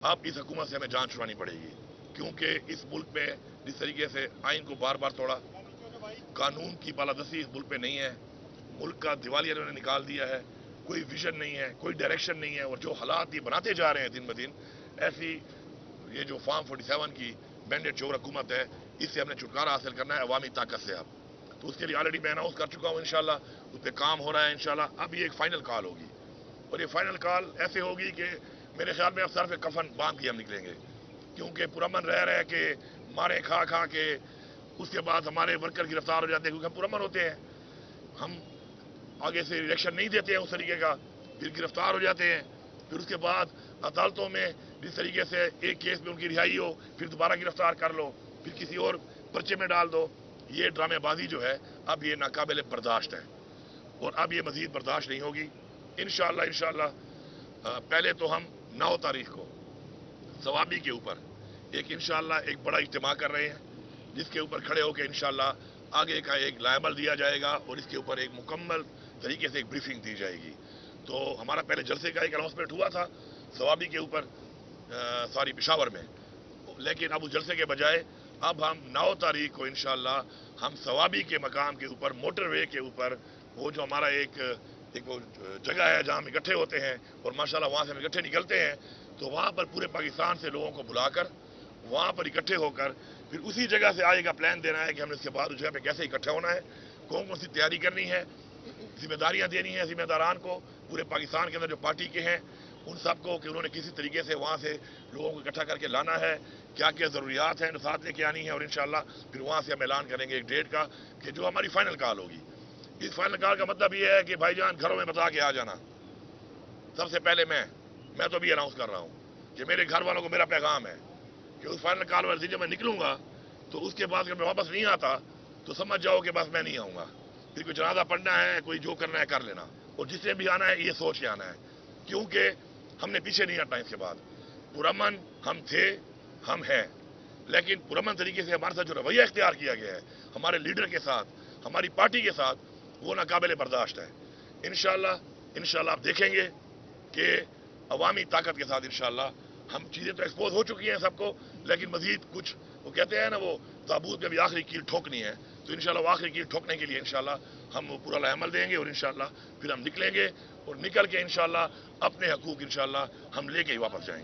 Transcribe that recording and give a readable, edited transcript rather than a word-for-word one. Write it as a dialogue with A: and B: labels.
A: अब इस हुकूमत से हमें जान छुड़ानी पड़ेगी, क्योंकि इस मुल्क में जिस तरीके से आइन को बार बार तोड़ा, कानून की बालादस्ती इस मुल्क पे नहीं है, मुल्क का दिवालिया इन्होंने निकाल दिया है, कोई विजन नहीं है, कोई डायरेक्शन नहीं है, और जो हालात ये बनाते जा रहे हैं दिन ब दिन, ऐसी ये जो फार्म 47 की बैंडेड चोर हुकूमत है, इससे हमने छुटकारा हासिल करना है अवामी ताकत से। अब तो उसके लिए ऑलरेडी मैं अनाउंस कर चुका हूँ, इंशाल्लाह उस पर काम हो रहा है इंशाल्लाह। अब ये एक फाइनल कॉल होगी, और ये फाइनल कॉल ऐसे होगी कि मेरे ख्याल में अब सर पे कफन बांध के हम निकलेंगे, क्योंकि पुरमन रह रहे हैं कि मारे खा खा के उसके बाद हमारे वर्कर गिरफ्तार हो जाते हैं, क्योंकि हम पुरमन होते हैं, हम आगे से इलेक्शन नहीं देते हैं उस तरीके का, फिर गिरफ्तार हो जाते हैं, फिर उसके बाद अदालतों में जिस तरीके से एक केस में उनकी रिहाई हो, फिर दोबारा गिरफ्तार कर लो, फिर किसी और पर्चे में डाल दो। ये ड्रामेबाजी जो है अब ये नाकाबिल बर्दाश्त है, और अब ये मजीद बर्दाश्त नहीं होगी। इंशाल्लाह पहले तो हम 9 तारीख को सवाबी के ऊपर एक बड़ा इज्तिमा कर रहे हैं, जिसके ऊपर खड़े होकर इंशाल्लाह आगे का एक लायबल दिया जाएगा, और इसके ऊपर एक मुकम्मल तरीके से एक ब्रीफिंग दी जाएगी। तो हमारा पहले जलसे का एक अनाउंसमेंट हुआ था सवाबी के ऊपर, पिशावर में, लेकिन अब उस जलसे के बजाय अब हम 9 तारीख को इंशाल्लाह हम सवाबी के मकाम के ऊपर, मोटरवे के ऊपर, वो जो हमारा एक वो जगह है जहाँ हम इकट्ठे होते हैं, और माशाल्लाह वहाँ से हम इकट्ठे निकलते हैं, तो वहाँ पर पूरे पाकिस्तान से लोगों को बुलाकर वहाँ पर इकट्ठे होकर फिर उसी जगह से आगे का प्लान देना है कि हमने इसके बाद उस जगह पे कैसे इकट्ठा होना है, कौन कौन सी तैयारी करनी है, जिम्मेदारियां देनी है जिम्मेदारान को, पूरे पाकिस्तान के अंदर जो पार्टी के हैं उन सबको, कि उन्होंने किसी तरीके से वहाँ से लोगों को इकट्ठा करके लाना है, क्या क्या ज़रूरियात हैं साथ लेके आनी है, और इंशाल्लाह फिर वहाँ से हम ऐलान करेंगे एक डेट का कि जो हमारी फाइनल कॉल होगी। इस फाइनल कॉल का मतलब ये है कि भाईजान घरों में बता के आ जाना। सबसे पहले मैं तो भी अनाउंस कर रहा हूँ कि मेरे घर वालों को मेरा पैगाम है कि उस फाइनल कॉल वाले दिन जब मैं निकलूंगा, तो उसके बाद अगर मैं वापस नहीं आता तो समझ जाओ कि बस मैं नहीं आऊँगा, फिर कोई जनाजा पढ़ना है, कोई जो करना है कर लेना, और जिसने भी आना है ये सोच के आना है, क्योंकि हमने पीछे नहीं हटना इसके बाद। पुरमन हम थे, हम हैं, लेकिन पुरमन तरीके से हमारे साथ जो रवैया इख्तियार किया गया है हमारे लीडर के साथ, हमारी पार्टी के साथ, वो नाकाबिल बर्दाश्त है। इंशाल्लाह आप देखेंगे कि अवामी ताकत के साथ इंशाल्लाह हम चीज़ें तो एक्सपोज हो चुकी हैं सबको, लेकिन मजीद कुछ वो कहते हैं ना, वो ताबूत में भी आखिरी कील ठोकनी है, तो इंशाल्लाह वो आखिरी कील ठोकने के लिए इंशाल्लाह हम पूरा लामल देंगे, और इंशाल्लाह फिर हम निकलेंगे, और निकल के इंशाल्लाह अपने हकूक इंशाल्लाह हम लेके ही वापस जाएंगे।